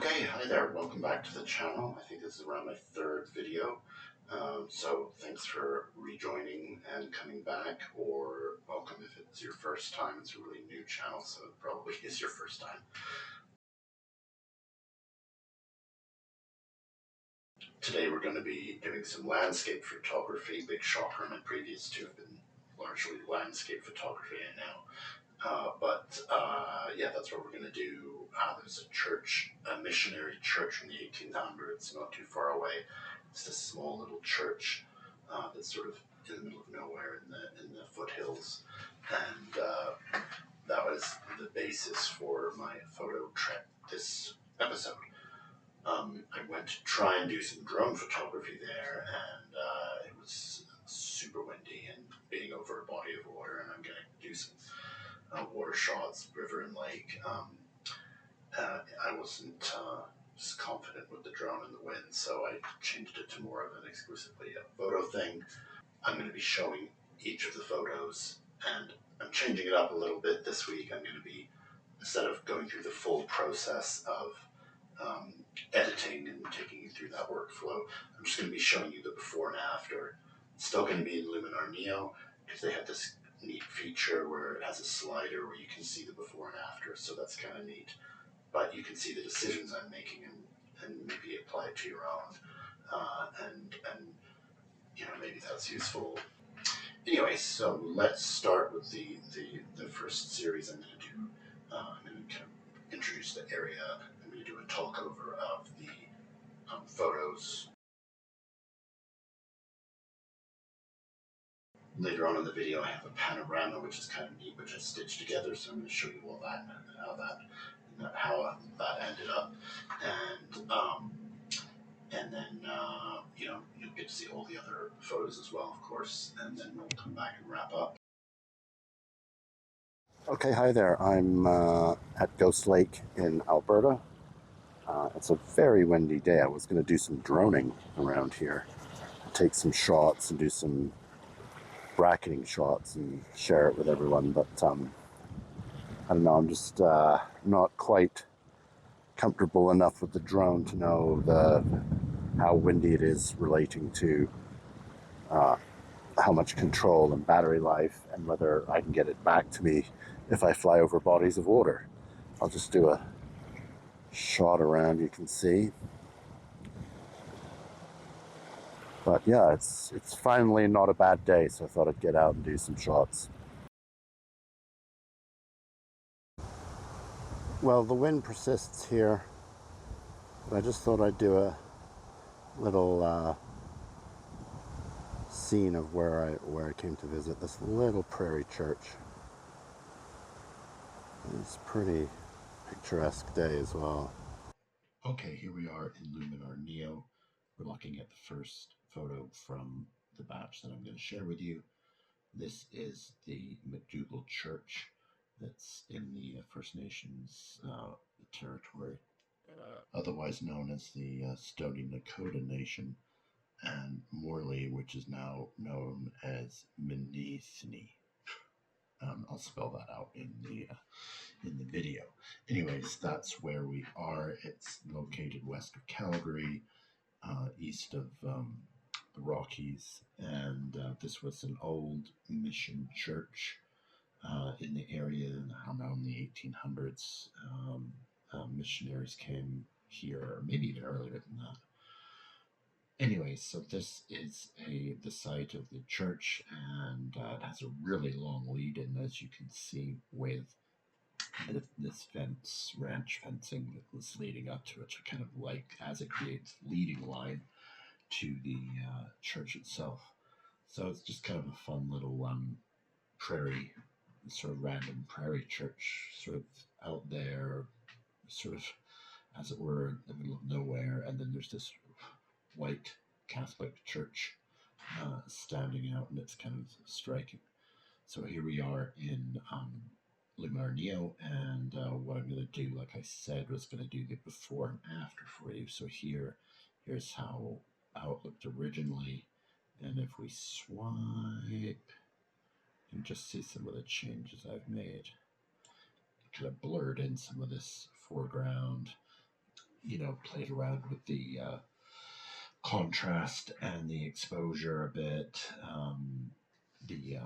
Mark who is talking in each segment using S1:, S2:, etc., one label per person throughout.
S1: Okay, hi there, welcome back to the channel. I think this is around my third video. So thanks for rejoining and coming back, or welcome if it's your first time. It's a really new channel, so it probably is your first time. Today we're going to be doing some landscape photography. Big shocker, my previous two have been largely landscape photography, I know. Yeah, that's what we're going to do. There's a church, a missionary church from the 1800s, not too far away. It's this small little church that's sort of in the middle of nowhere in the foothills, and that was the basis for my photo trip this episode. I went to try and do some drone photography there, and it was super windy and being over a body of water, and I'm going to do some water shots, river and lake. I wasn't just confident with the drone and the wind, so I changed it to more of an exclusively a photo thing. I'm going to be showing each of the photos, and I'm changing it up a little bit this week. I'm going to be, instead of going through the full process of editing and taking you through that workflow, I'm just going to be showing you the before and after. It's still going to be in Luminar Neo, because they have this neat feature where it has a slider where you can see the before and after, so that's kind of neat. But you can see the decisions I'm making and maybe apply it to your own, and you know, maybe that's useful. Anyway, so let's start with the first series I'm going to do. I'm going to kind of introduce the area. I'm going to do a talk over of the photos. Later on in the video, I have a panorama, which is kind of neat, which I stitched together. So I'm going to show you all that and how that ended up, and then you know, you'll get to see all the other photos as well, of course, and then we'll come back and wrap up. Okay, hi there. I'm at Ghost Lake in Alberta. It's a very windy day. I was going to do some droning around here, take some shots and do some bracketing shots and share it with everyone, but I don't know, I'm just not quite comfortable enough with the drone to know how windy it is relating to how much control and battery life, and whether I can get it back to me if I fly over bodies of water. I'll just do a shot around, you can see. But yeah, it's finally not a bad day, so I thought I'd get out and do some shots. Well, the wind persists here, but I just thought I'd do a little scene of where I came to visit this little prairie church. It's a pretty picturesque day as well. Okay, here we are in Luminar Neo. We're looking at the first photo from the batch that I'm going to share with you. This is the McDougall Church that's in the First Nations territory, otherwise known as the Stoney Nakoda Nation, and Morley, which is now known as Minisni. I'll spell that out in the video. Anyways, that's where we are. It's located west of Calgary, east of the Rockies, and this was an old mission church in the area around the 1800s. Missionaries came here, maybe even earlier than that. Anyway, so this is the site of the church, and it has a really long lead-in, as you can see, with this ranch fencing that was leading up to it, to kind of like, as it creates leading line to the church itself. So it's just kind of a fun little prairie, sort of random prairie church, sort of out there, sort of, as it were, in the middle of nowhere. And then there's this white Catholic church standing out, and it's kind of striking. So here we are in Luminar Neo, and what I'm going to do, like I said, was going to do the before and after for you. So here's how it looked originally, and if we swipe, you can just see some of the changes I've made. Kind of blurred in some of this foreground, played around with the contrast and the exposure a bit, the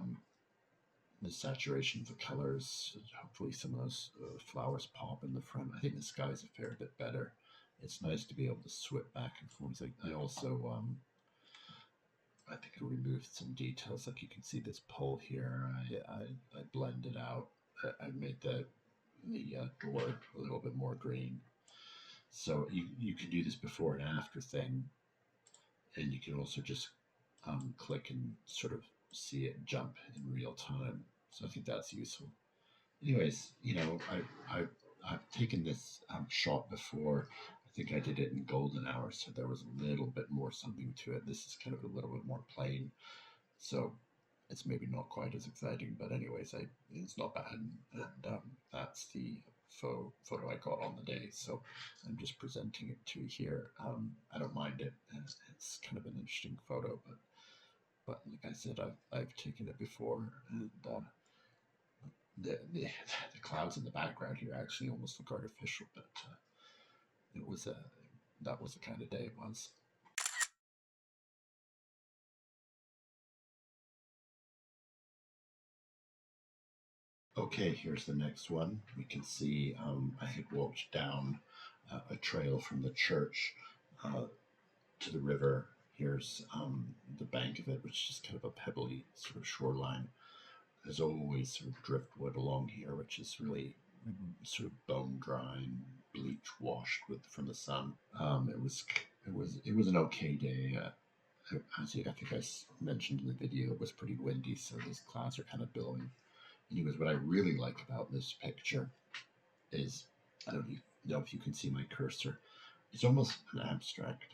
S1: the saturation of the colors. Hopefully, some of those flowers pop in the front. I think the sky's a fair bit better. It's nice to be able to swip back and forth. I also, I think I removed some details. Like you can see this pole here. I blended out. I made the door a little bit more green. So you can do this before and after thing, and you can also just click and sort of see it jump in real time. So I think that's useful. Anyways, I've taken this shot before. I think I did it in golden hour, so there was a little bit more something to it. This is kind of a little bit more plain, so it's maybe not quite as exciting. But anyways, it's not bad, and that's the photo I got on the day. So I'm just presenting it to you here. I don't mind it. It's kind of an interesting photo, but like I said, I've taken it before, and the clouds in the background here actually almost look artificial, but it was a that was the kind of day it was. Okay, here's the next one. We can see I had walked down a trail from the church to the river. Here's the bank of it, which is kind of a pebbly sort of shoreline. There's always sort of driftwood along here, which is really sort of bone dry and bleach washed from the sun. It was an okay day. As I think I mentioned in the video, it was pretty windy, so these clouds are kind of billowing. Anyways, what I really like about this picture is, I don't know if you can see my cursor. It's almost an abstract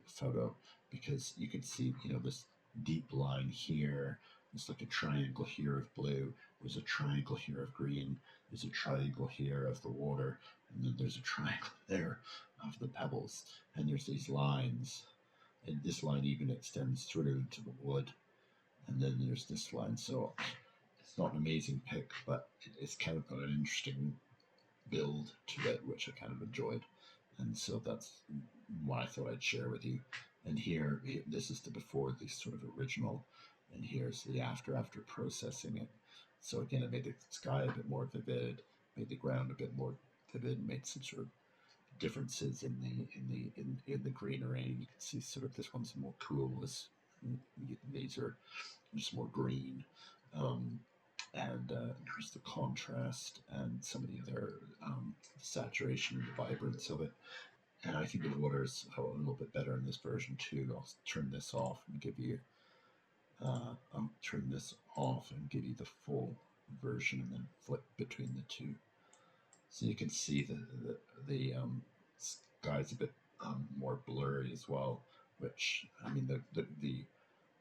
S1: photo, because you can see, this deep line here. There's like a triangle here of blue. There's a triangle here of green. There's a triangle here of the water. And then there's a triangle there of the pebbles. And there's these lines. And this line even extends through to the wood. And then there's this line. So it's not an amazing pic, but it's kind of got an interesting build to it, which I kind of enjoyed. And so that's what I thought I'd share with you. And here, this is the before, the sort of original, and here's the after processing it. So again, it made the sky a bit more vivid, made the ground a bit more vivid, made some sort of differences in the greenery. You can see sort of this one's more cool. These are just more green. And there's the contrast and some of the other saturation and the vibrance of it. And I think the water is a little bit better in this version too. I'll turn this off and give you the full version, and then flip between the two, so you can see the sky's a bit more blurry as well. Which, I mean, the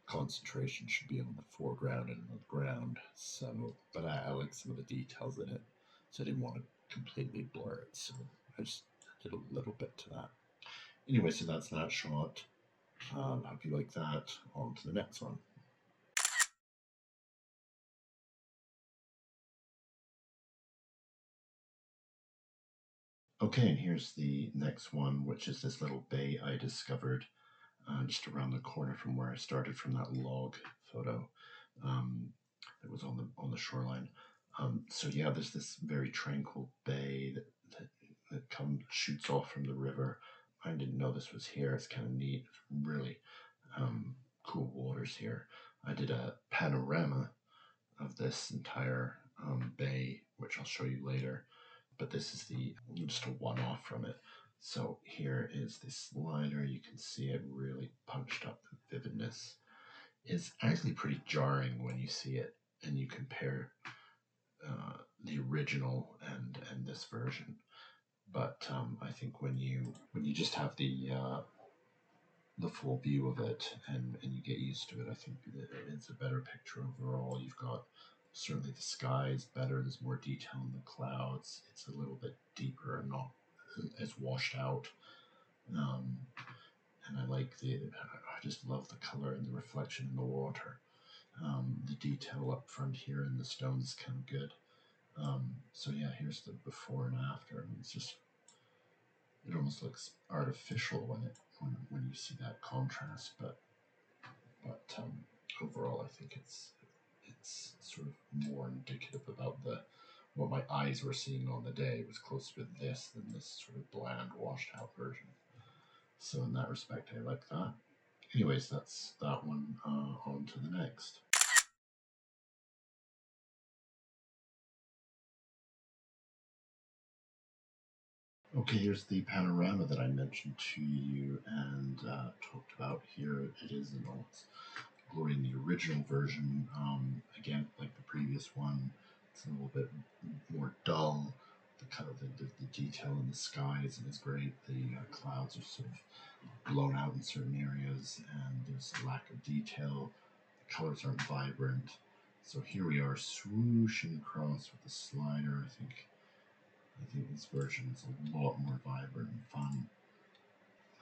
S1: concentration should be on the foreground and the ground. So, but I like some of the details in it, so I didn't want to completely blur it. So I just did a little bit to that. Anyway, so that's that shot. I hope you like that. On to the next one. Okay, and here's the next one, which is this little bay I discovered just around the corner from where I started from that log photo that was on the shoreline. So yeah, there's this very tranquil bay that shoots off from the river. I didn't know this was here. It's kind of neat. Really cool waters here. I did a panorama of this entire bay, which I'll show you later. But this is just a one-off from it. So here is this liner. You can see it really punched up. The vividness is actually pretty jarring when you see it and you compare the original and this version. But I think when you just have the full view of it and you get used to it, I think it's a better picture overall. You've got, certainly the sky is better. There's more detail in the clouds. It's a little bit deeper and not as washed out. And I just love the color and the reflection in the water. The detail up front here in the stones is kind of good. So yeah, here's the before and after. I mean, it's just it almost looks artificial when you see that contrast, but overall I think it's sort of more indicative about what my eyes were seeing on the day. It was closer to this than this sort of bland, washed out version. So in that respect, I like that. Anyways, that's that one. On to the next. Okay, here's the panorama that I mentioned to you and talked about. Here it is in all its glory in the original version. Again, like the previous one, it's a little bit more dull. The kind of the detail in the skies is great. The clouds are sort of blown out in certain areas, and there's a lack of detail. The colors aren't vibrant. So here we are swooshing across with the slider. I think this version is a lot more vibrant and fun.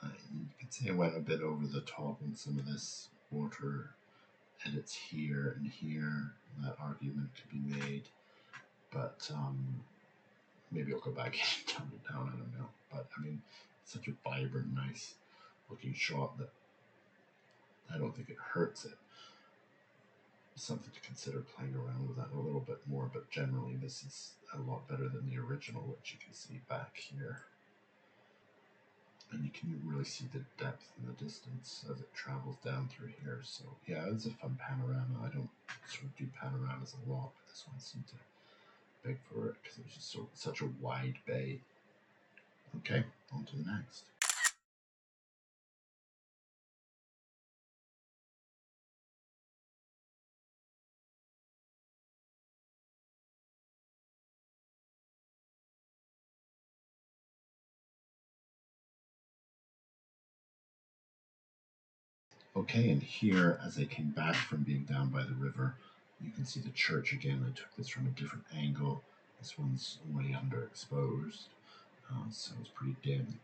S1: You could say I went a bit over the top on some of this water edits here and here. That argument could be made, but maybe I'll go back and tone it down. I don't know, but I mean, it's such a vibrant, nice looking shot that I don't think it hurts it. Something to consider playing around with that a little bit more, but generally this is a lot better than the original, which you can see back here. And you can really see the depth and the distance as it travels down through here. So yeah, it's a fun panorama. I don't sort of do panoramas a lot, but this one seemed to beg for it because it was just such a wide bay. Okay, on to the next. Okay, and here, as I came back from being down by the river, you can see the church again. I took this from a different angle. This one's way underexposed, so it's pretty dim.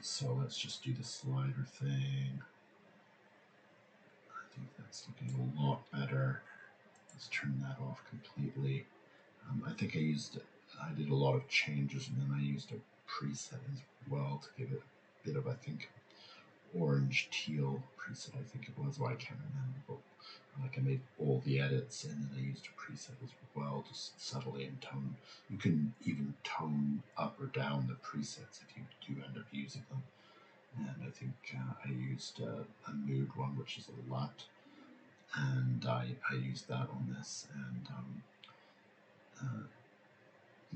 S1: So let's just do the slider thing. I think that's looking a lot better. Let's turn that off completely. I think I did a lot of changes, and then I used a preset as well to give it a bit of, I think, orange teal preset, I think it was. Well, I can't remember, but like I made all the edits, and then I used a preset as well, just subtly in tone. You can even tone up or down the presets if you do end up using them. And I think I used a mood one, which is a lot, and I used that on this, and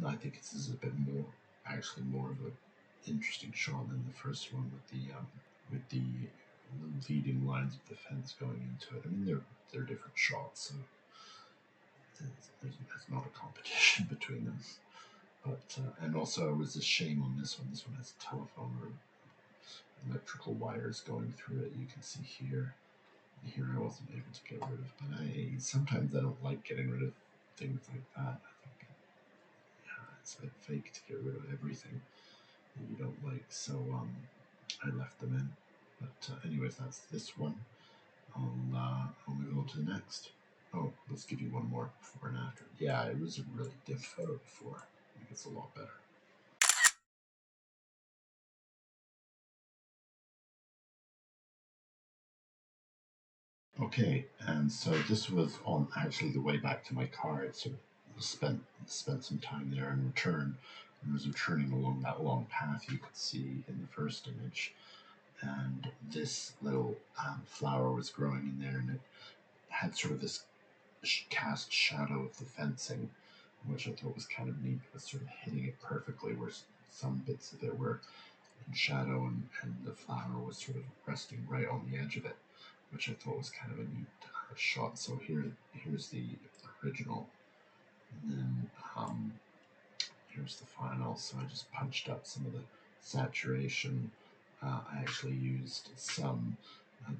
S1: I think this is a bit more, actually more of an interesting shot than the first one with the leading lines of the fence going into it. I mean, they're different shots, so there's not a competition between them. But and also, it was a shame on this one. This one has telephone or electrical wires going through it. You can see here. Here I wasn't able to get rid of, but sometimes I don't like getting rid of things like that. I think it's a bit fake to get rid of everything that you don't like. So I left them in. But anyways, that's this one. I'll move on to the next. Oh, let's give you one more before and after. Yeah, it was a really dim photo before. I think it's a lot better. Okay, and so this was on actually the way back to my car. It sort of spent some time there and returned. And was returning along that long path you could see in the first image. And this little flower was growing in there, and it had sort of this cast shadow of the fencing, which I thought was kind of neat. It was sort of hitting it perfectly, where some bits of it were in shadow, and the flower was sort of resting right on the edge of it, which I thought was kind of a neat shot. So here's the original, and then here's the final. So I just punched up some of the saturation. I actually used some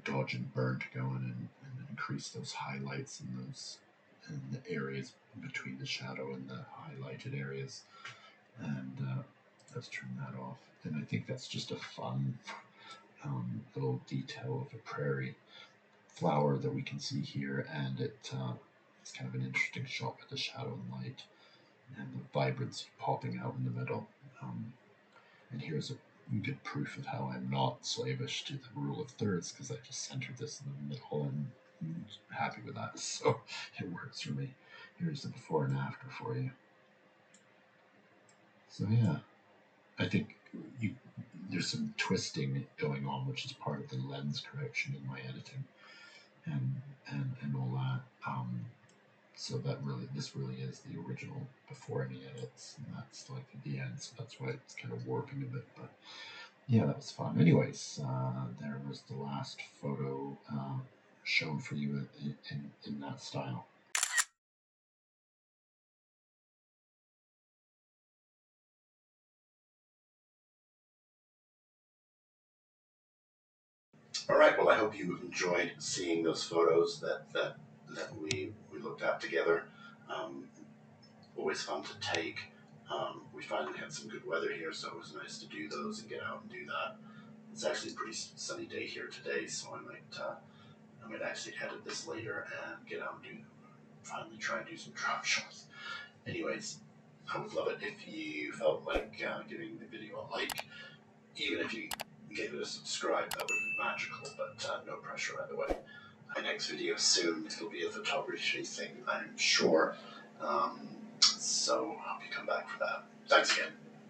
S1: dodge and burn to go in and increase those highlights in the areas between the shadow and the highlighted areas. And let's turn that off. And I think that's just a fun little detail of a prairie flower that we can see here, and it's kind of an interesting shot with the shadow and light and the vibrancy popping out in the middle. And here's good proof of how I'm not slavish to the rule of thirds, because I just centered this in the middle and I'm happy with that. So it works for me. Here's the before and after for you. So yeah, I think there's some twisting going on, which is part of the lens correction in my editing and all that. So this really is the original before any edits, and that's like at the end. So that's why it's kind of warping a bit, but yeah, that was fun. Anyways, there was the last photo shown for you in that style. All right. Well, I hope you enjoyed seeing those photos that we looked at together. Um, Always fun to take. We finally had some good weather here, so it was nice to do those and get out and do that. It's actually a pretty sunny day here today, so I might actually edit this later and get out and finally try and do some drop shots. Anyways, I would love it if you felt like giving the video a like. Even if you gave it a subscribe, that would be magical, but no pressure either way. My next video soon, it'll be a photography thing, I'm sure. So I hope you come back for that. Thanks again.